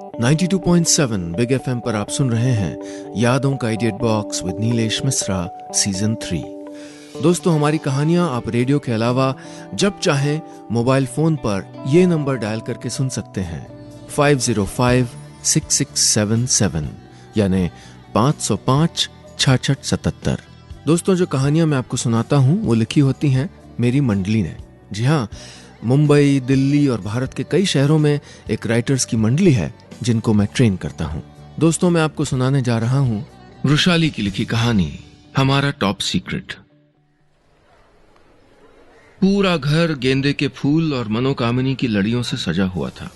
92.7 big FM पर आप सुन रहे हैं यादों का idiot box with Nilesh Mishra season 3। दोस्तों, हमारी कहानियां आप रेडियो के अलावा जब चाहें मोबाइल फोन पर ये नंबर डायल करके सुन सकते हैं 505-6677 यानी 505-6677। दोस्तों, जो कहानियां मैं आपको सुनाता हूं वो लिखी होती हैं मेरी मंडली ने। जी हाँ, मुंबई, दिल्ली और भारत के कई शहरों में एक राइटर्स की मंडली है जिनको मैं ट्रेन करता हूं। दोस्तों, मैं आपको सुनाने जा रहा हूं वृषाली की लिखी कहानी हमारा टॉप सीक्रेट। पूरा घर गेंदे के फूल और मनोकामनी की लड़ियों से सजा हुआ था।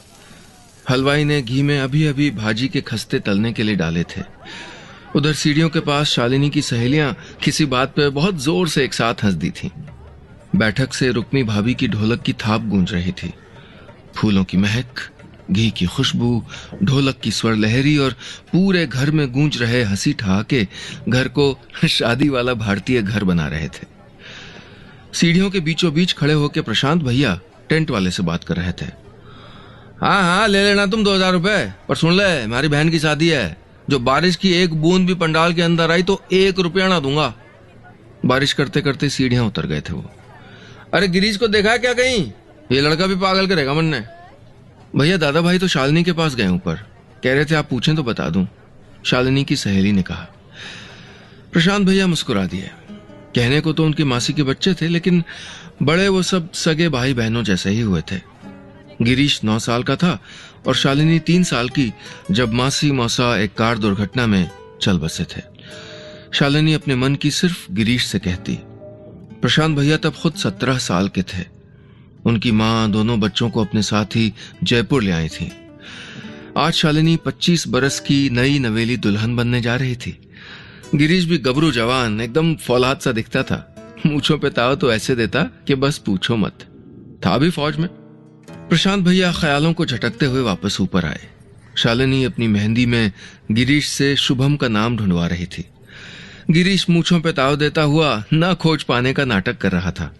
हलवाई ने घी में अभी अभी भाजी के खस्ते तलने के लिए डाले थे। उधर सीढ़ियों के पास शालिनी की सहेलियां किसी बात पे बहुत जोर से एक साथ हंस दी थीं। बैठक से रुक्मी भाभी की ढोलक की थाप गूंज रही थी। फूलों की महक, घी की खुशबू, ढोलक की स्वर लहरी और पूरे घर में गूंज रहे हंसी ठहाके घर को शादी वाला भारतीय घर बना रहे थे। सीढ़ियों के बीचों बीच खड़े होकर प्रशांत भैया टेंट वाले से बात कर रहे थे। हाँ, ले लेना तुम 2000 रुपए, पर सुन ले, हमारी बहन की शादी है। जो बारिश की एक बूंद भी पंडाल के अंदर आई तो 1 रुपया ना दूंगा। बारिश करते करते सीढ़ियां उतर गए थे वो। अरे गिरीश को देखा क्या कहीं? ये लड़का भी पागल करेगा मन ने। भैया, दादा भाई तो शालिनी के पास गए ऊपर, कह रहे थे आप पूछें तो बता दूं, शालिनी की सहेली ने कहा। प्रशांत भैया मुस्कुरा दिए। कहने को तो उनकी मासी के बच्चे थे, लेकिन बड़े वो सब सगे भाई बहनों जैसे ही हुए थे। गिरीश 9 साल का था और शालिनी 3 साल की जब मासी मौसा एक कार दुर्घटना में चल बसे थे। शालिनी अपने मन की सिर्फ गिरीश से कहती। प्रशांत भैया तब खुद 17 साल के थे। उनकी मां दोनों बच्चों को अपने साथ ही जयपुर ले आई थी। आज शालिनी 25 बरस की नई नवेली दुल्हन बनने जा रही थी। गिरीश भी गबरू जवान, एकदम फौलाद सा दिखता था। मूंछों पे ताव तो ऐसे देता कि बस पूछो मत। था भी फौज में। प्रशांत भैया ख्यालों को झटकते हुए वापस ऊपर आए। शालिनी अपनी मेहंदी में गिरीश से शुभम का नाम ढूंढवा रही थी। गिरीश मूंछों पे ताव देता हुआ ना खोज पाने का नाटक कर रहा था।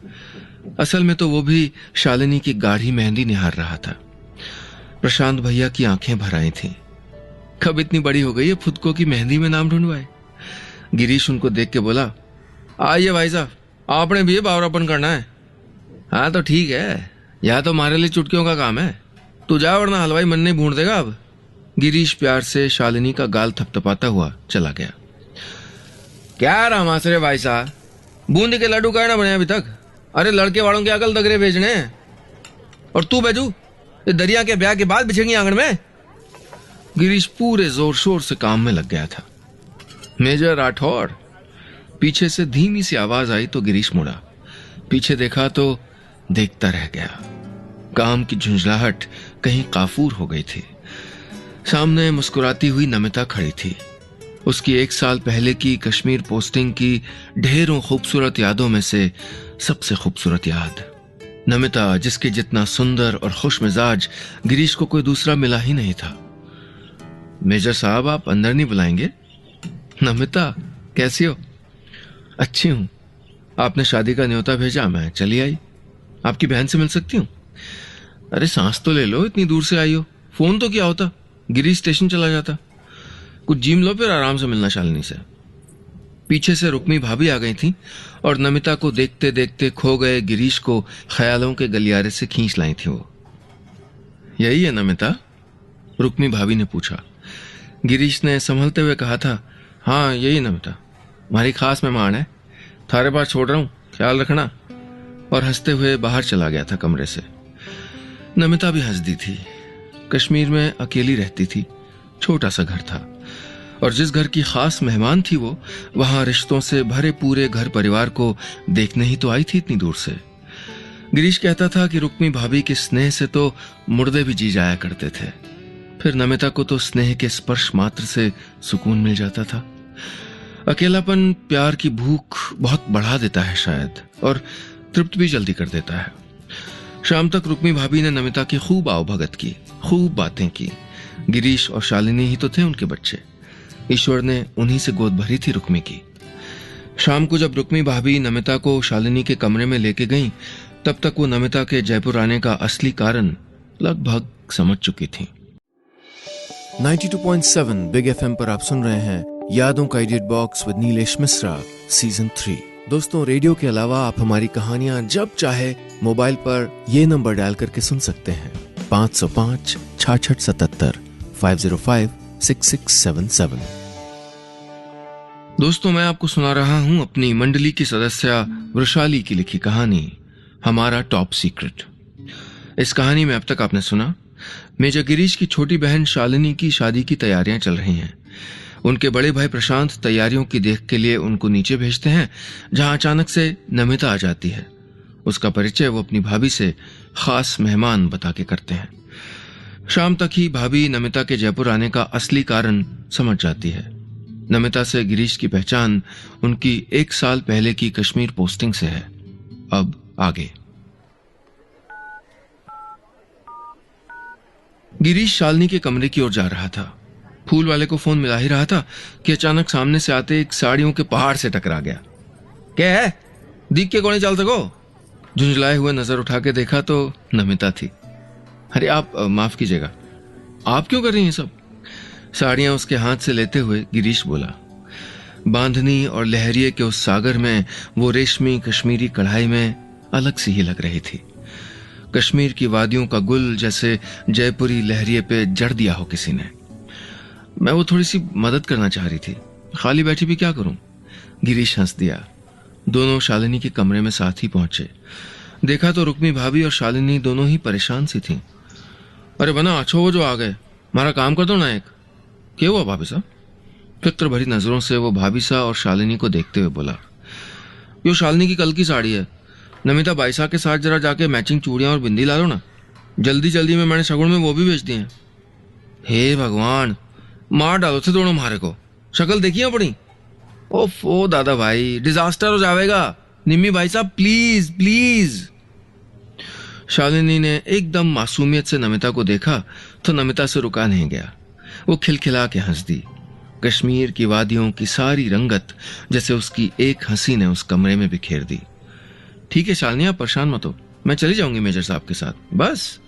असल में तो वो भी शालिनी की गाढ़ी मेहंदी निहार रहा था। प्रशांत भैया की आंखें भर आई थीं। कब इतनी बड़ी हो गई है खुद की मेहंदी में नाम ढूंढवाए। गिरीश उनको देख के बोला, आइए भाई साहब, आपने भी ये बावरापन करना है? हाँ तो ठीक है, यह तो हमारे लिए चुटकियों का काम है। तू जा, वरना हलवाई मन नहीं भून देगा अब। गिरीश प्यार से शालिनी का गाल थपथपाता हुआ चला गया। क्या रामासरे भाई साहब, बूंदी के लड्डू का ना बने अभी तक? अरे लड़के वालों के अकल दगरे भेजने हैं। और तू बेजू, ये दरिया के ब्याह के बाद बिछेंगी आंगन में? गिरीश पूरे जोर शोर से काम में लग गया था। मेजर राठौर। पीछे से धीमी सी आवाज आई तो गिरीश मुड़ा। पीछे देखा तो देखता रह गया। काम की झुंझलाहट कहीं काफूर हो गई थी। सामने मुस्कुराती हुई नमिता खड़ी थी। उसकी 1 साल पहले की कश्मीर पोस्टिंग की ढेरों खूबसूरत यादों में से सबसे खूबसूरत याद। नमिता, जिसके जितना सुंदर और खुश मिजाज गिरीश को कोई दूसरा मिला ही नहीं था। मेजर साहब, आप अंदर नहीं बुलाएंगे? नमिता, कैसी हो? अच्छी हूं। आपने शादी का न्योता भेजा, मैं चली आई। आपकी बहन से मिल सकती हूँ? अरे सांस तो ले लो, इतनी दूर से आई हो। फोन तो क्या होता, गिरीश स्टेशन चला जाता। कुछ जिम लो, फिर आराम से मिलना शालिनी से। पीछे से रुक्मी भाभी आ गई थी और नमिता को देखते देखते खो गए गिरीश को ख्यालों के गलियारे से खींच लाई थी वो। यही है नमिता? रुक्मी भाभी ने पूछा। गिरीश ने संभलते हुए कहा था, हाँ यही नमिता, हमारी खास मेहमान है, थारे पास छोड़ रहा हूं, ख्याल रखना। और हंसते हुए बाहर चला गया था कमरे से। नमिता भी हंस दी थी। कश्मीर में अकेली रहती थी। छोटा सा घर था और जिस घर की खास मेहमान थी वो, वहां रिश्तों से भरे पूरे घर परिवार को देखने ही तो आई थी इतनी दूर से। गिरीश कहता था कि रुक्मी भाभी के स्नेह से तो मुर्दे भी जी जाया करते थे। फिर नमिता को तो स्नेह के स्पर्श मात्र से सुकून मिल जाता था। अकेलापन प्यार की भूख बहुत बढ़ा देता है शायद, और तृप्त भी जल्दी कर देता है। शाम तक रुक्मी भाभी ने नमिता की खूब आवभगत की, खूब बातें की। गिरीश और शालिनी ही तो थे उनके बच्चे। ईश्वर ने उन्हीं से गोद भरी थी रुक्मी की। शाम को जब रुक्मी भाभी नमिता को शालिनी के कमरे में लेके गईं, तब तक वो नमिता के जयपुर आने का असली कारण लगभग समझ चुकी थी। 92.7 बिग एफएम पर आप सुन रहे हैं यादों का edit box with Nilesh Mishra season 3। दोस्तों, रेडियो के अलावा आप हमारी कहानियां जब चाहे मोबाइल पर ये नंबर डायल करके सुन सकते हैं 505-6677 505-6677। दोस्तों, मैं आपको सुना रहा हूं अपनी मंडली की सदस्य वृषाली की लिखी कहानी हमारा टॉप सीक्रेट। इस कहानी में अब तक आपने सुना मेजर गिरीश की छोटी बहन शालिनी की शादी की तैयारियां चल रही हैं। उनके बड़े भाई प्रशांत तैयारियों की देख के लिए उनको नीचे भेजते हैं, जहां अचानक से नमिता आ जाती है। उसका परिचय वो अपनी भाभी से खास मेहमान बता के करते हैं। शाम तक ही भाभी नमिता के जयपुर आने का असली कारण समझ जाती है। नमिता से गिरीश की पहचान उनकी 1 साल पहले की कश्मीर पोस्टिंग से है। अब आगे। गिरीश शालिनी के कमरे की ओर जा रहा था। फूल वाले को फोन मिला ही रहा था कि अचानक सामने से आते एक साड़ियों के पहाड़ से टकरा गया। क्या है, दिख के कौन चल सको? झुंझलाए हुए नजर उठा के देखा तो नमिता थी। अरे आप माफ कीजिएगा, आप क्यों कर रही हैं सब? साड़ियां उसके हाथ से लेते हुए गिरीश बोला। बांधनी और लहरिये के उस सागर में वो रेशमी कश्मीरी कढ़ाई में अलग सी ही लग रही थी। कश्मीर की वादियों का गुल जैसे जयपुरी लहरिये पे जड़ दिया हो किसी ने। मैं वो थोड़ी सी मदद करना चाह रही थी, खाली बैठी भी क्या करूं? गिरीश हंस दिया। दोनों शालिनी के कमरे में साथ ही पहुंचे। देखा तो रुक्मी भाभी और शालिनी दोनों ही परेशान सी थीं। अरे बना अच्छो वो जो आ गए, हमारा काम कर दो ना एक। क्या हुआ भाभी साहब? फिक्र भरी नजरों से वो भाभी सा और शालिनी को देखते हुए बोला, यो शालिनी की कल की साड़ी है। नमिता बाईसा के साथ जरा जाके मैचिंग चूड़ियां और बिंदी ला लो ना। जल्दी जल्दी में मैंने शगुन में वो भी बेच दिए हैं। हे भगवान, मार डालो थे दोनों मारे को। शक्ल देखिए पड़ी। ओफो दादा भाई, डिजास्टर हो जाएगा। निम्मी भाई साहब प्लीज प्लीज। शालिनी ने एकदम मासूमियत से नमिता को देखा तो नमिता से रुका नहीं गया। वो खिलखिला के हंस दी। कश्मीर की वादियों की सारी रंगत जैसे उसकी एक हंसी ने उस कमरे में बिखेर दी। ठीक है शालिनी, आप परेशान मत हो, मैं चली जाऊंगी मेजर साहब के साथ। बस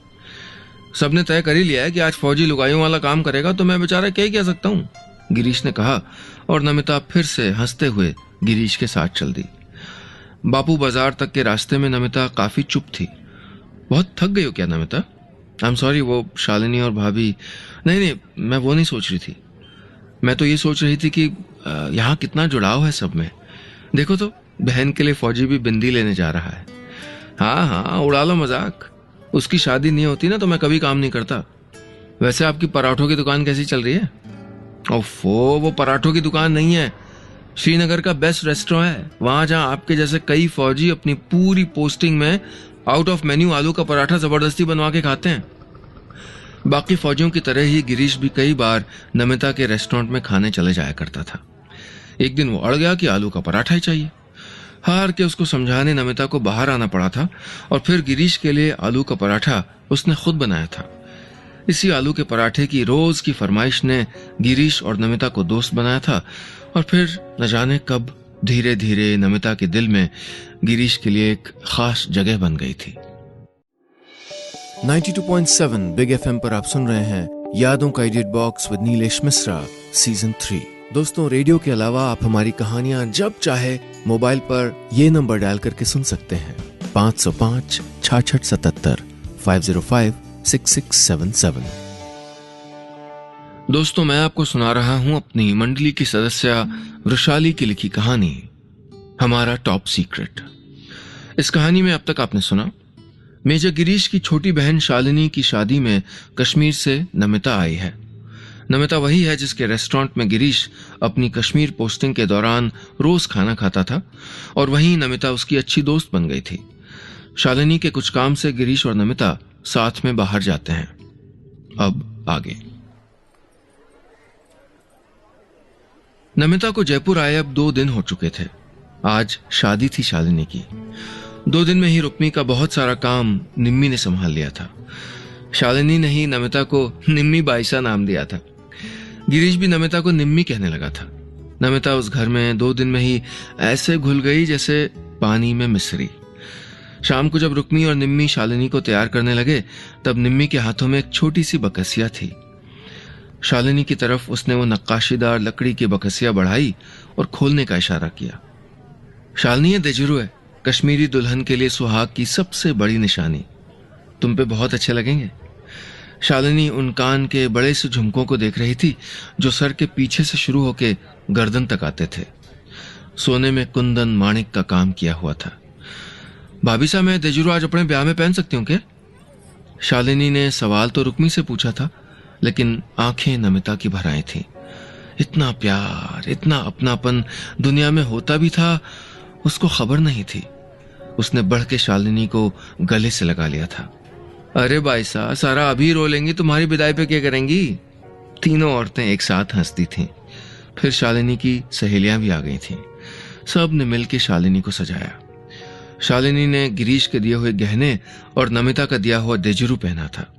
सबने तय कर ही लिया है कि आज फौजी लुगाइयों वाला काम करेगा, तो मैं बेचारा क्या ही कह सकता हूं, गिरीश ने कहा। और नमिता फिर से हंसते हुए गिरीश के साथ चल दी। बापू बाजार तक के रास्ते में नमिता काफी चुप थी। बहुत थक गई हो क्या नमिता? आई एम सॉरी, वो शालिनी और भाभी। नहीं, मैं वो नहीं सोच रही थी। मैं तो ये सोच रही थी कि यहाँ कितना जुड़ाव है सब में। देखो तो, बहन के लिए फौजी भी बिंदी लेने जा रहा है। हाँ, उड़ा लो मजाक। उसकी शादी नहीं होती ना तो मैं कभी काम नहीं करता। वैसे आपकी पराठों की दुकान कैसी चल रही है? ओफो, वो पराठों की दुकान नहीं है, श्रीनगर का बेस्ट रेस्टोरेंट है। वहां जहां आपके जैसे कई फौजी अपनी पूरी पोस्टिंग में आउट ऑफ मेन्यू आलू का पराठा जबरदस्ती बनवा के खाते हैं। बाकी फौजियों की तरह ही गिरीश भी कई बार नमिता के रेस्टोरेंट में खाने चले जाया करता था। एक दिन वो अड़ गया कि आलू का पराठा ही चाहिए। हार के उसको समझाने नमिता को बाहर आना पड़ा था और फिर गिरीश के लिए आलू का पराठा उसने खुद बनाया था। इसी आलू के पराठे की रोज की फरमाइश ने गिरीश और नमिता को दोस्त बनाया था। और फिर न जाने कब धीरे धीरे नमिता के दिल में गिरीश के लिए एक खास जगह बन गई थी। 92.7 बिग एफएम पर आप सुन रहे हैं यादों का edit box with Nilesh Mishra season 3। दोस्तों, रेडियो के अलावा आप हमारी कहानियां जब चाहे मोबाइल पर ये नंबर डायल करके सुन सकते हैं 505-6677 505-6677। दोस्तों, मैं आपको सुना रहा हूं अपनी मंडली की सदस्य वृषाली की लिखी कहानी हमारा टॉप सीक्रेट। इस कहानी में अब तक आपने सुना मेजर गिरीश की छोटी बहन शालिनी की शादी में कश्मीर से नमिता आई है। नमिता वही है जिसके रेस्टोरेंट में गिरीश अपनी कश्मीर पोस्टिंग के दौरान रोज खाना खाता था, और वहीं नमिता उसकी अच्छी दोस्त बन गई थी। शालिनी के कुछ काम से गिरीश और नमिता साथ में बाहर जाते हैं। अब आगे। नमिता को जयपुर आए अब 2 दिन हो चुके थे। आज शादी थी शालिनी की। 2 दिन में ही रुक्मी का बहुत सारा काम निम्मी ने संभाल लिया था। शालिनी ने ही नमिता को निम्मी बाईसा नाम दिया था। गिरीश भी नमिता को निम्मी कहने लगा था। नमिता उस घर में 2 दिन में ही ऐसे घुल गई जैसे पानी में मिश्री। शाम को जब रुक्मी और निम्मी शालिनी को तैयार करने लगे तब निम्मी के हाथों में एक छोटी सी बकसिया थी। शालिनी की तरफ उसने वो नक्काशीदार लकड़ी की बकसिया बढ़ाई और खोलने का इशारा किया। शालिनी, ये देजुरु है, कश्मीरी दुल्हन के लिए सुहाग की सबसे बड़ी निशानी। तुम पे बहुत अच्छे लगेंगे। शालिनी उन कान के बड़े से झुमकों को देख रही थी जो सर के पीछे से शुरू होके गर्दन तक आते थे। सोने में कुंदन माणिक का काम किया हुआ था। भाभी साहब, मैं देजुरु आज अपने ब्याह में पहन सकती हूँ क्या? शालिनी ने सवाल तो रुक्मी से पूछा था, लेकिन आंखें नमिता की भर आई थीं। इतना प्यार, इतना अपनापन दुनिया में होता भी था, उसको खबर नहीं थी। उसने बढ़ के शालिनी को गले से लगा लिया था। अरे भाई साहब, सारा अभी रो लेंगी, तुम्हारी विदाई पे क्या करेंगी? तीनों औरतें एक साथ हंसती थीं। फिर शालिनी की सहेलियां भी आ गई थीं। सब ने मिलकर शालिनी को सजाया। शालिनी ने गिरीश के दिए हुए गहने और नमिता का दिया हुआ देजुरु पहना था।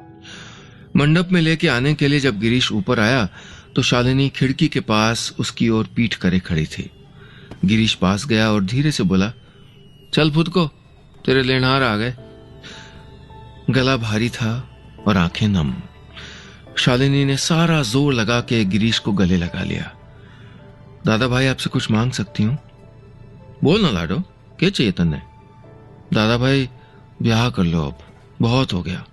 मंडप में लेके आने के लिए जब गिरीश ऊपर आया तो शालिनी खिड़की के पास उसकी ओर पीठ करे खड़ी थी। गिरीश पास गया और धीरे से बोला, चल फुद को, तेरे लेनहार आ गए। गला भारी था और आंखें नम। शालिनी ने सारा जोर लगा के गिरीश को गले लगा लिया। दादा भाई, आपसे कुछ मांग सकती हूँ? बोल ना लाडो, क्या चाहिए तन्ने? दादा भाई, ब्याह कर लो, अब बहुत हो गया।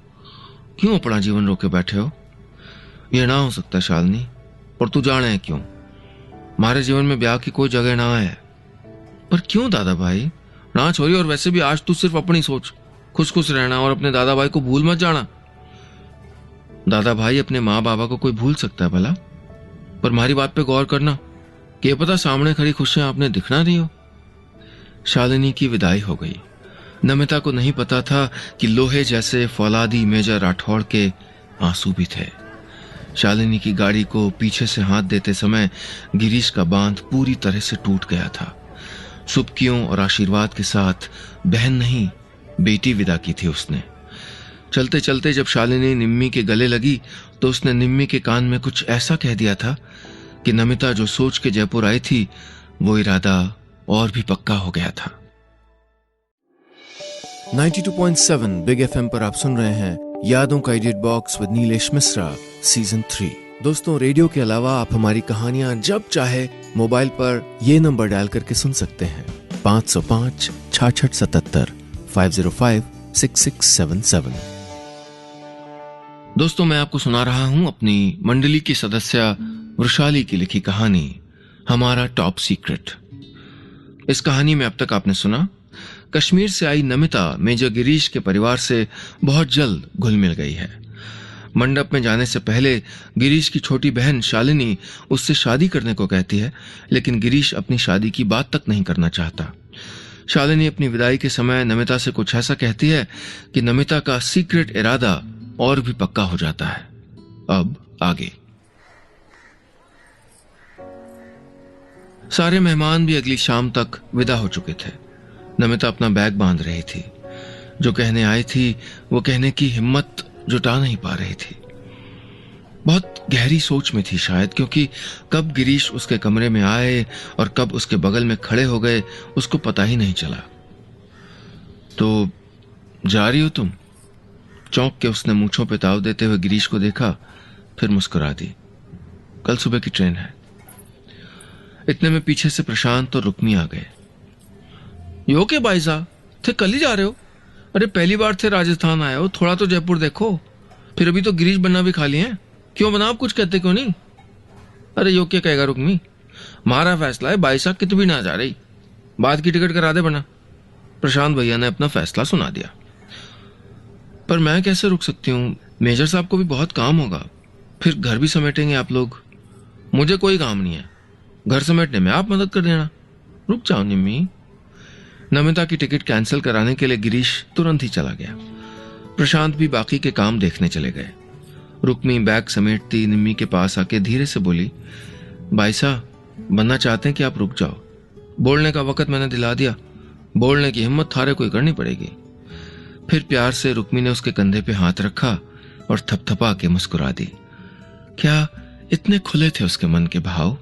क्यों अपना जीवन रोके बैठे हो? ये ना हो सकता शालिनी, और तू जाने है क्यों? हमारे जीवन में ब्याह की कोई जगह ना है। पर क्यों दादा भाई? ना छोरी, और वैसे भी आज तू सिर्फ अपनी सोच, खुश खुश रहना और अपने दादा भाई को भूल मत जाना। दादा भाई, अपने माँ बाबा को कोई भूल सकता है भला? पर हमारी बात पे गौर करना, कि पता सामने खड़ी खुशियां आपने दिखना दी हो। शालिनी की विदाई हो गई। नमिता को नहीं पता था कि लोहे जैसे फौलादी मेजर राठौड़ के आंसू भी थे। शालिनी की गाड़ी को पीछे से हाथ देते समय गिरीश का बांध पूरी तरह से टूट गया था। सुबकियों और आशीर्वाद के साथ बहन नहीं, बेटी विदा की थी उसने। चलते चलते जब शालिनी निम्मी के गले लगी तो उसने निम्मी के कान में कुछ ऐसा कह दिया था कि नमिता जो सोच के जयपुर आई थी, वो इरादा और भी पक्का हो गया था। 92.7 बिग एफएम पर आप सुन रहे हैं यादों का edit box with Nilesh Mishra season 3। दोस्तों, रेडियो के अलावा आप हमारी कहानियां जब चाहे मोबाइल पर ये नंबर डायल करके सुन सकते हैं, 505-6677 505-6677। दोस्तों, मैं आपको सुना रहा हूं अपनी मंडली की सदस्य वृषाली की लिखी कहानी हमारा टॉप सीक्रेट। इस कहानी में अब तक आपने सुना, कश्मीर से आई नमिता मेजर गिरीश के परिवार से बहुत जल्द घुल मिल गई है। मंडप में जाने से पहले गिरीश की छोटी बहन शालिनी उससे शादी करने को कहती है, लेकिन गिरीश अपनी शादी की बात तक नहीं करना चाहता। शालिनी अपनी विदाई के समय नमिता से कुछ ऐसा कहती है कि नमिता का सीक्रेट इरादा और भी पक्का हो जाता है। अब आगे। सारे मेहमान भी अगली शाम तक विदा हो चुके थे। नमिता अपना बैग बांध रही थी। जो कहने आई थी वो कहने की हिम्मत जुटा नहीं पा रही थी। बहुत गहरी सोच में थी शायद, क्योंकि कब गिरीश उसके कमरे में आए और कब उसके बगल में खड़े हो गए उसको पता ही नहीं चला। तो जा रही हो तुम? चौंक के उसने मूंछों पे ताव देते हुए गिरीश को देखा, फिर मुस्कुरा दी। कल सुबह की ट्रेन है। इतने में पीछे से प्रशांत और रुक्मी आ गए। यो के भाई साहब, थे कल ही जा रहे हो? अरे पहली बार थे राजस्थान आए हो, थोड़ा तो जयपुर देखो। फिर अभी तो गिरीश बनना भी खाली है। क्यों बना, आप कुछ कहते क्यों नहीं? अरे यो क्या कहेगा रुक्मी, हमारा फैसला है, भाई साहब कित भी ना जा रही, बाद की टिकट करा दे बना। प्रशांत भैया ने अपना फैसला सुना दिया। पर मैं कैसे रुक सकती हूँ, मेजर साहब को भी बहुत काम होगा, फिर घर भी समेटेंगे आप लोग। मुझे कोई काम नहीं है, घर समेटने में आप मदद कर देना। रुक जाओ निम्मी। नमिता की टिकट कैंसिल कराने के लिए गिरीश तुरंत ही चला गया। प्रशांत भी बाकी के काम देखने चले गए। रुक्मी बैग समेटती निम्मी के पास आके धीरे से बोली, भाई साहब बनना चाहते हैं कि आप रुक जाओ। बोलने का वक्त मैंने दिला दिया, बोलने की हिम्मत थारे कोई करनी पड़ेगी। फिर प्यार से रुक्मी ने उसके कंधे पे हाथ रखा और थपथपा के मुस्कुरा दी। क्या इतने खुले थे उसके मन के भाव?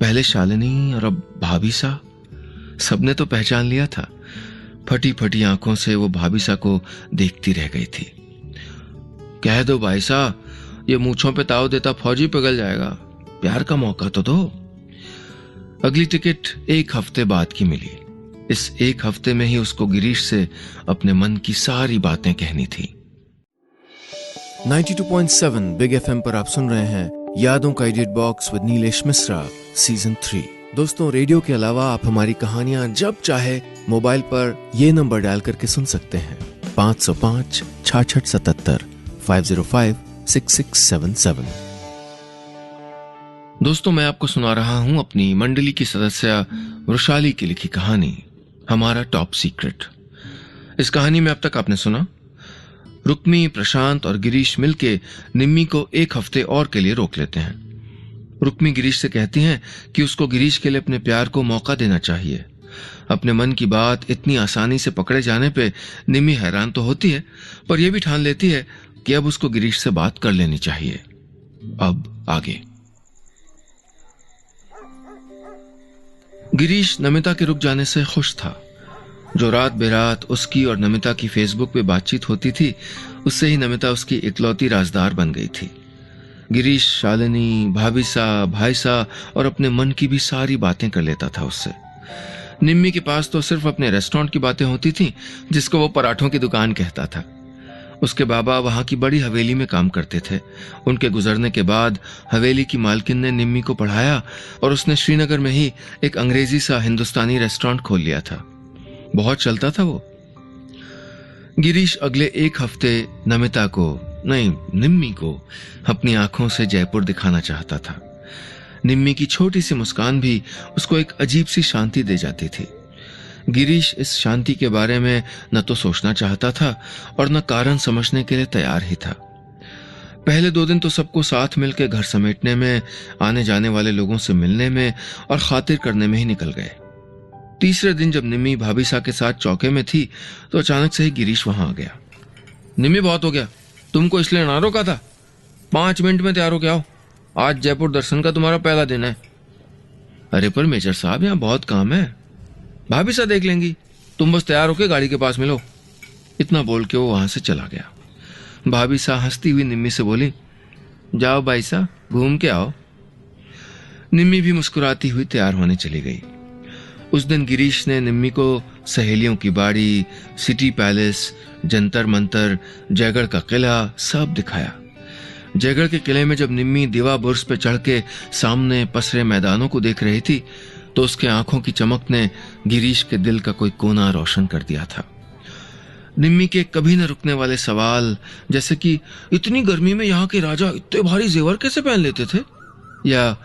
पहले शालिनी और अब भाभी सा। सबने तो पहचान लिया था। फटी फटी आंखों से वो भाभी सा को देखती रह गई थी। कह दो भाई साहब, ये मूंछों पे ताव देता फौजी पिघल जाएगा, प्यार का मौका तो दो। अगली टिकट 1 हफ्ते बाद की मिली। इस 1 हफ्ते में ही उसको गिरीश से अपने मन की सारी बातें कहनी थी। 92.7 बिग एफएम पर आप सुन रहे हैं यादों का edit box with Nilesh Mishra season 3। दोस्तों, रेडियो के अलावा आप हमारी कहानियां जब चाहे मोबाइल पर ये नंबर डायल करके सुन सकते हैं 505 66 77 505 6677। दोस्तों, मैं आपको सुना रहा हूं अपनी मंडली की सदस्य वृषाली की लिखी कहानी हमारा टॉप सीक्रेट। इस कहानी में अब तक आपने सुना रुक्मी, प्रशांत और गिरीश मिलके निम्मी को 1 हफ्ते और के लिए रोक लेते हैं। रुक्मी गिरीश से कहती हैं कि उसको गिरीश के लिए अपने प्यार को मौका देना चाहिए। अपने मन की बात इतनी आसानी से पकड़े जाने पे निम्मी हैरान तो होती है, पर यह भी ठान लेती है कि अब उसको गिरीश से बात कर लेनी चाहिए। अब आगे। गिरीश नमिता के रुक जाने से खुश था। जो रात बेरात उसकी और नमिता की फेसबुक पे बातचीत होती थी, उससे ही नमिता उसकी इकलौती राजदार बन गई थी। गिरीश शालिनी, भाभी सा, भाई सा और अपने मन की भी सारी बातें कर लेता था उससे। निम्मी के पास तो सिर्फ अपने रेस्टोरेंट की बातें होती थी, जिसको वो पराठों की दुकान कहता था। उसके बाबा वहां की बड़ी हवेली में काम करते थे। उनके गुजरने के बाद हवेली की मालकिन ने निम्मी को पढ़ाया और उसने श्रीनगर में ही एक अंग्रेजी सा हिंदुस्तानी रेस्टोरेंट खोल लिया था। बहुत चलता था वो। गिरीश अगले 1 हफ्ते नमिता को नहीं, निम्मी को अपनी आंखों से जयपुर दिखाना चाहता था। निम्मी की छोटी सी मुस्कान भी उसको एक अजीब सी शांति दे जाती थी। गिरीश इस शांति के बारे में न तो सोचना चाहता था और न कारण समझने के लिए तैयार ही था। पहले 2 दिन तो सबको साथ मिलकर घर समेटने में, आने जाने वाले लोगों से मिलने में और खातिर करने में ही निकल गए। तीसरे दिन जब निम्मी भाभी सा के साथ चौके में थी तो अचानक से ही गिरीश वहां आ गया। निम्मी, बहुत हो गया, तुमको इसलिए ना रोका था। 5 मिनट में तैयार हो के आओ, आज जयपुर दर्शन का तुम्हारा पहला दिन है। अरे पर मेजर साहब, यहाँ बहुत काम है, भाभी सा देख लेंगी, तुम बस तैयार होके गाड़ी के पास मिलो। इतना बोल के वो वहां से चला गया। भाभी सा हंसती हुई निम्मी से बोली, जाओ भाई सा, घूम के आओ। निम्मी भी मुस्कुराती हुई तैयार होने चली गई। उस दिन गिरीश ने निम्मी को सहेलियों की बाड़ी, सिटी पैलेस, जंतर मंतर, जयगढ़ का किला सब दिखाया। जयगढ़ के किले में जब निम्मी दीवा बुर्ज पे चढ़ के सामने पसरे मैदानों को देख रही थी तो उसके आंखों की चमक ने गिरीश के दिल का कोई कोना रोशन कर दिया था। निम्मी के कभी न रुकने वाले सवाल, जैसे कि इतनी गर्मी में यहाँ के राजा इतने भारी जेवर कैसे पहन लेते थे, या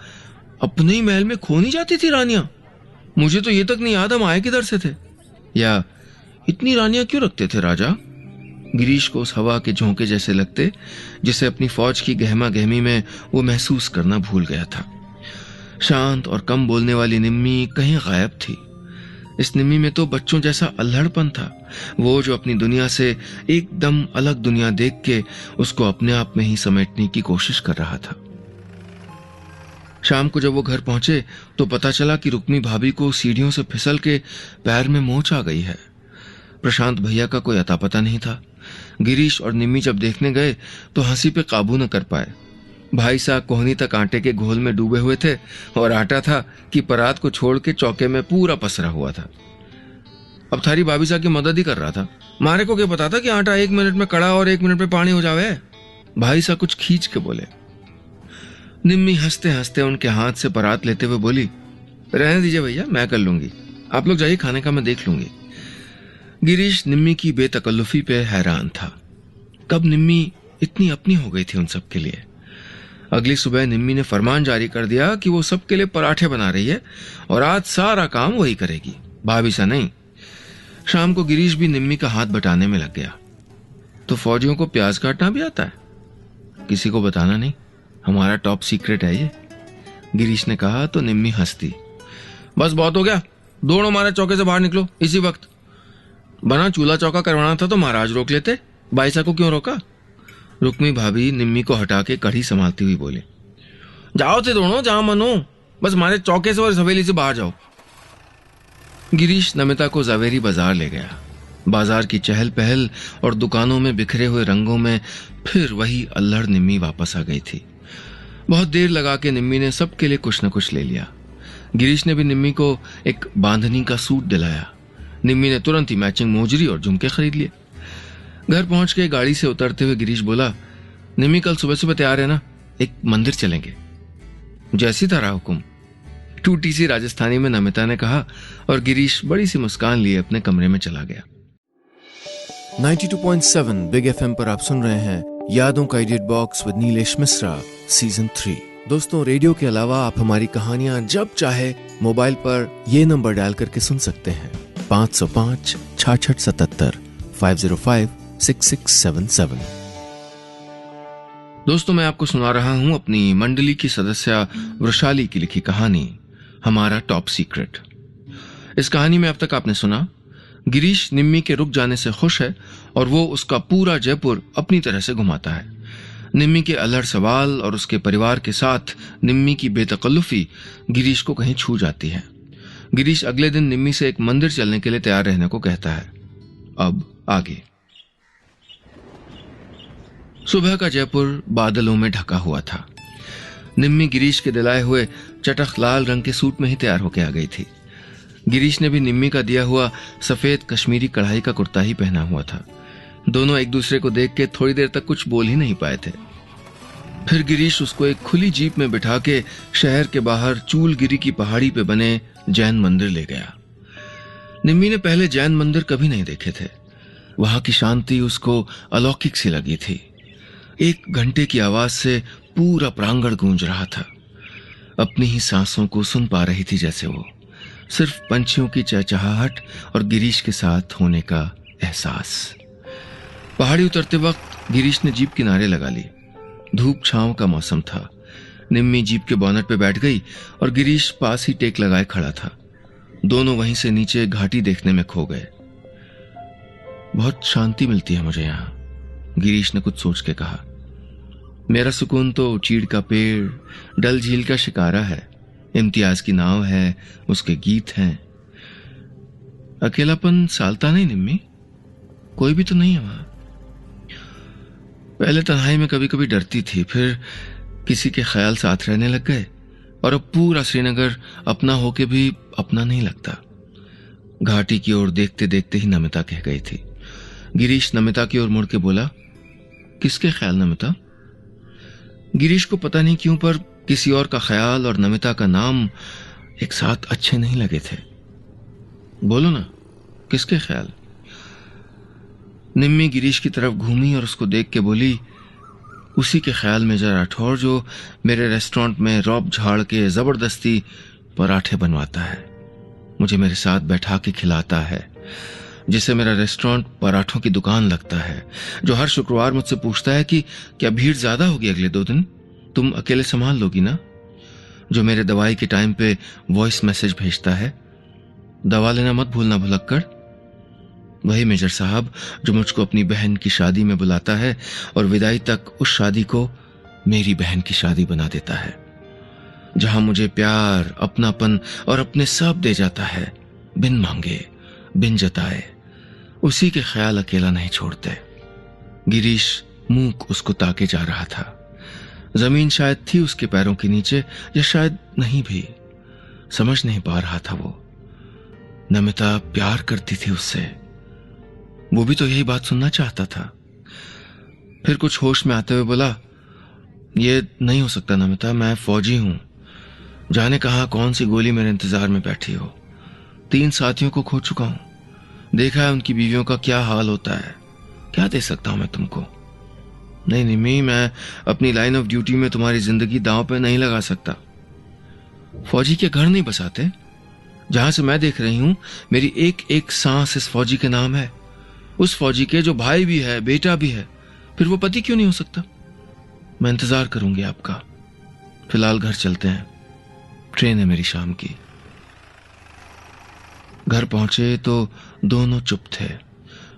अपने ही महल में खो नहीं जाती थी रानियां, मुझे तो ये तक नहीं याद हम आए किधर से थे, या इतनी रानियां क्यों रखते थे राजा, गिरीश को उस हवा के झोंके जैसे लगते जिसे अपनी फौज की गहमा गहमी में वो महसूस करना भूल गया था। शांत और कम बोलने वाली निम्मी कहीं गायब थी। इस निम्मी में तो बच्चों जैसा अल्हड़पन था, वो जो अपनी दुनिया से एकदम अलग दुनिया देख के उसको अपने आप में ही समेटने की कोशिश कर रहा था। शाम को जब वो घर पहुंचे तो पता चला कि रुक्मी भाभी को सीढ़ियों से फिसल के पैर में मोच आ गई है। प्रशांत भैया का कोई अता पता नहीं था। गिरीश और निम्मी जब देखने गए तो हंसी पे काबू न कर पाए। भाई साहब कोहनी तक आटे के घोल में डूबे हुए थे और आटा था कि परात को छोड़ के चौके में पूरा पसरा हुआ था। अब थारी भाभी साहब की मदद ही कर रहा था, मारे को क्या पता था कि आटा 1 मिनट में कड़ा और 1 मिनट में पानी हो जावे। भाई साहब कुछ खींच के बोले। निम्मी हंसते हंसते उनके हाथ से परात लेते हुए बोली, रहने दीजिए भैया, मैं कर लूंगी, आप लोग जाइए, खाने का मैं देख लूंगी। गिरीश निम्मी की बेतकल्लुफी पे हैरान था। कब निम्मी इतनी अपनी हो गई थी उन सब के लिए। अगली सुबह निम्मी ने फरमान जारी कर दिया कि वो सबके लिए पराठे बना रही है और आज सारा काम वही करेगी, भाभी सा नहीं। शाम को गिरीश भी निम्मी का हाथ बटाने में लग गया। तो फौजियों को प्याज काटना भी आता है? किसी को बताना नहीं, हमारा टॉप सीक्रेट है ये, गिरीश ने कहा तो निम्मी हंसती। बस बहुत हो गया, दोनों हमारे चौके से बाहर निकलो इसी वक्त। बना चूल्हा चौका करवाना था तो महाराज रोक लेते, बाईसा को क्यों रोका? रुक्मी भाभी निम्मी को हटा के कढ़ी संभालती हुई बोले, जाओ थे दोनों जहां मन हो, बस हमारे चौके से और हवेली से बाहर जाओ। गिरीश नमिता को जवेरी बाजार ले गया। बाजार की चहल पहल और दुकानों में बिखरे हुए रंगों में फिर वही अल्हड़ निम्मी वापस आ गई थी। बहुत देर लगा के निम्मी ने सबके लिए कुछ न कुछ ले लिया। गिरीश ने भी निम्मी को एक बांधनी का सूट दिलाया। निम्मी ने तुरंत ही मैचिंग मोजरी और झुमके खरीद लिए। घर पहुंच के गाड़ी से उतरते हुए गिरीश बोला, निम्मी कल सुबह सुबह तैयार है ना, एक मंदिर चलेंगे। जैसी तरह हुकुम, टूटी सी राजस्थानी में नमिता ने कहा और गिरीश बड़ी सी मुस्कान लिए अपने कमरे में चला गया। 92.7 बिग एफएम पर आप सुन रहे हैं यादों का edit box with Nilesh Mishra season 3। दोस्तों, रेडियो के अलावा आप हमारी कहानियां जब चाहे मोबाइल पर ये नंबर डायल करके सुन सकते हैं 505 6677 505 6677। दोस्तों, मैं आपको सुना रहा हूं अपनी मंडली की सदस्य वृशाली की लिखी कहानी हमारा टॉप सीक्रेट। इस कहानी में अब तक आपने सुना, गिरीश निम्मी के रुक जाने से खुश है और वो उसका पूरा जयपुर अपनी तरह से घुमाता है। निम्मी के अल्हड़ सवाल और उसके परिवार के साथ निम्मी की बेतकल्लुफी गिरीश को कहीं छू जाती है। गिरीश अगले दिन निम्मी से एक मंदिर चलने के लिए तैयार रहने को कहता है। अब आगे। सुबह का जयपुर बादलों में ढका हुआ था। निम्मी गिरीश के दिलाए हुए चटख लाल रंग के सूट में ही तैयार होकर आ गई थी। गिरीश ने भी निम्मी का दिया हुआ सफेद कश्मीरी कढ़ाई का कुर्ता ही पहना हुआ था। दोनों एक दूसरे को देख के थोड़ी देर तक कुछ बोल ही नहीं पाए थे। फिर गिरीश उसको एक खुली जीप में बिठा के शहर के बाहर चूलगिरी की पहाड़ी पे बने जैन मंदिर ले गया। निम्मी ने पहले जैन मंदिर कभी नहीं देखे थे। वहां की शांति उसको अलौकिक सी लगी थी। 1 घंटे की आवाज से पूरा प्रांगण गूंज रहा था। अपनी ही सांसों को सुन पा रही थी जैसे वो, सिर्फ पंछियों की चहचहाहट और गिरीश के साथ होने का एहसास। पहाड़ी उतरते वक्त गिरीश ने जीप किनारे लगा ली। धूप छांव का मौसम था। निम्मी जीप के बोनट पे बैठ गई और गिरीश पास ही टेक लगाए खड़ा था। दोनों वहीं से नीचे घाटी देखने में खो गए। बहुत शांति मिलती है मुझे यहां, गिरीश ने कुछ सोच के कहा। मेरा सुकून तो चीड़ का पेड़, डल झील का शिकारा है, इम्तियाज की नाव है, उसके गीत हैं। अकेलापन सालता नहीं निम्मी, कोई भी तो नहीं है वहां। पहले तन्हाई में कभी कभी डरती थी, फिर किसी के ख्याल साथ रहने लग गए और अब पूरा श्रीनगर अपना होके भी अपना नहीं लगता। घाटी की ओर देखते देखते ही नमिता कह गई थी। गिरीश नमिता की ओर मुड़ के बोला, किसके ख्याल नमिता? गिरीश को पता नहीं क्यों पर किसी और का ख्याल और नमिता का नाम एक साथ अच्छे नहीं लगे थे। बोलो ना, किसके ख्याल? निम्मी गिरीश की तरफ घूमी और उसको देख के बोली, उसी के ख्याल में जरा राठौर जो मेरे रेस्टोरेंट में रौब झाड़ के जबरदस्ती पराठे बनवाता है, मुझे मेरे साथ बैठा के खिलाता है, जिसे मेरा रेस्टोरेंट पराठों की दुकान लगता है, जो हर शुक्रवार मुझसे पूछता है कि क्या भीड़ ज्यादा होगी अगले 2 दिन, तुम अकेले संभाल लोगी ना, जो मेरे दवाई के टाइम पे वॉइस मैसेज भेजता है, दवा लेना मत भूलना भुलक्कड़। वही मेजर साहब जो मुझको अपनी बहन की शादी में बुलाता है और विदाई तक उस शादी को मेरी बहन की शादी बना देता है, जहां मुझे प्यार, अपनापन और अपने सब दे जाता है, बिन मांगे, बिन जताए। उसी के ख्याल अकेला नहीं छोड़ते। गिरीश मूक उसको ताके जा रहा था। जमीन शायद थी उसके पैरों के नीचे, या शायद नहीं भी, समझ नहीं पा रहा था वो। नमिता प्यार करती थी उससे, वो भी तो यही बात सुनना चाहता था। फिर कुछ होश में आते हुए बोला, ये नहीं हो सकता नमिता, मैं फौजी हूं, जाने कहां कौन सी गोली मेरे इंतजार में बैठी हो। 3 साथियों को खो चुका हूं, देखा है उनकी बीवियों का क्या हाल होता है, क्या दे सकता हूं मैं तुमको? नहीं निम्मी, मैं अपनी लाइन ऑफ ड्यूटी में तुम्हारी जिंदगी दांव पे नहीं लगा सकता। फौजी के घर नहीं बसाते, जहां से मैं देख रही हूं मेरी एक एक सांस इस फौजी के नाम है, उस फौजी के जो भाई भी है, बेटा भी है, फिर वो पति क्यों नहीं हो सकता? मैं इंतजार करूंगी आपका, फिलहाल घर चलते हैं, ट्रेन है मेरी शाम की। घर पहुंचे तो दोनों चुप थे।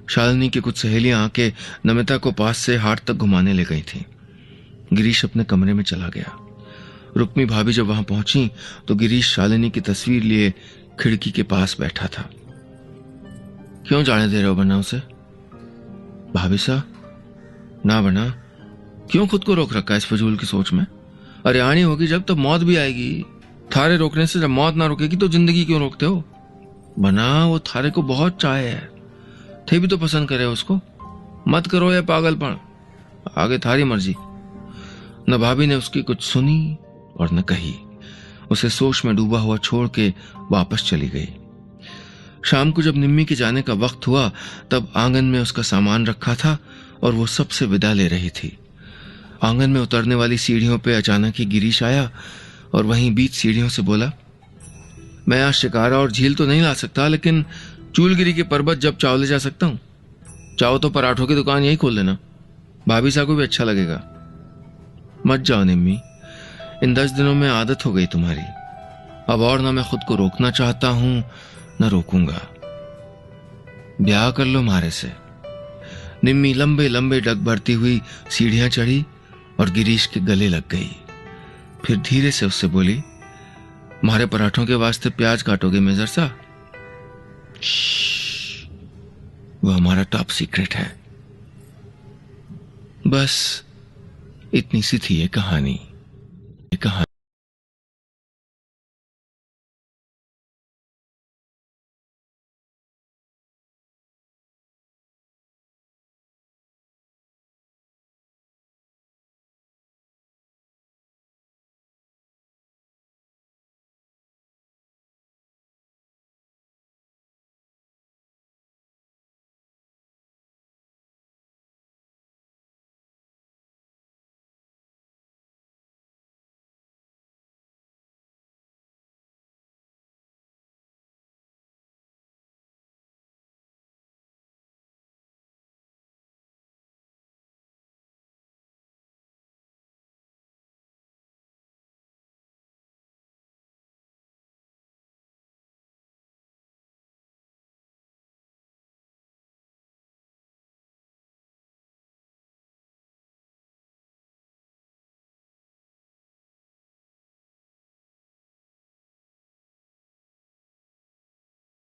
शालिनी की कुछ सहेलियां आके नमिता को पास से हाट तक घुमाने ले गई थी। गिरीश अपने कमरे में चला गया। रुक्मी भाभी जब वहां पहुंची तो गिरीश शालिनी की तस्वीर लिए खिड़की के पास बैठा था। क्यों जाने दे रहे हो बना उसे? भाभी सा, ना बना, क्यों खुद को रोक रखा है इस फजूल की सोच में? अरे आनी होगी जब तब मौत भी आएगी। थारे रोकने से जब मौत ना रुकेगी तो जिंदगी क्यों रोकते हो? बना, वो थारे को बहुत चाहे है, थे भी तो पसंद करे उसको। मत करो ये पागलपन, आगे थारी मर्जी। न भाभी ने उसकी कुछ सुनी और न कही, उसे सोच में डूबा हुआ छोड़ के वापस चली गई। शाम को जब निम्मी के जाने का वक्त हुआ तब आंगन में उसका सामान रखा था और वो सबसे विदा ले रही थी। आंगन में उतरने वाली सीढ़ियों पे अचानक ही गिरीश आया और वहीं बीच सीढ़ियों से बोला, मैं आज शिकारा और झील तो नहीं ला सकता, लेकिन चूलगिरी के पर्वत जब चाव ले जा सकता हूं। चाहो तो पराठों की दुकान यही खोल लेना, भाभी साहब को भी अच्छा लगेगा। मत जाओ निम्मी, इन 10 दिनों में आदत हो गई तुम्हारी। अब और ना मैं खुद को रोकना चाहता हूं न रोकूंगा। ब्याह कर लो मारे से। निम्मी लंबे लंबे डग भरती हुई सीढ़ियां चढ़ी और गिरीश के गले लग गई। फिर धीरे से उससे बोली, मारे पराठों के वास्ते प्याज काटोगे मेजर सा? वो हमारा टॉप सीक्रेट है। बस इतनी सी थी ये कहानी।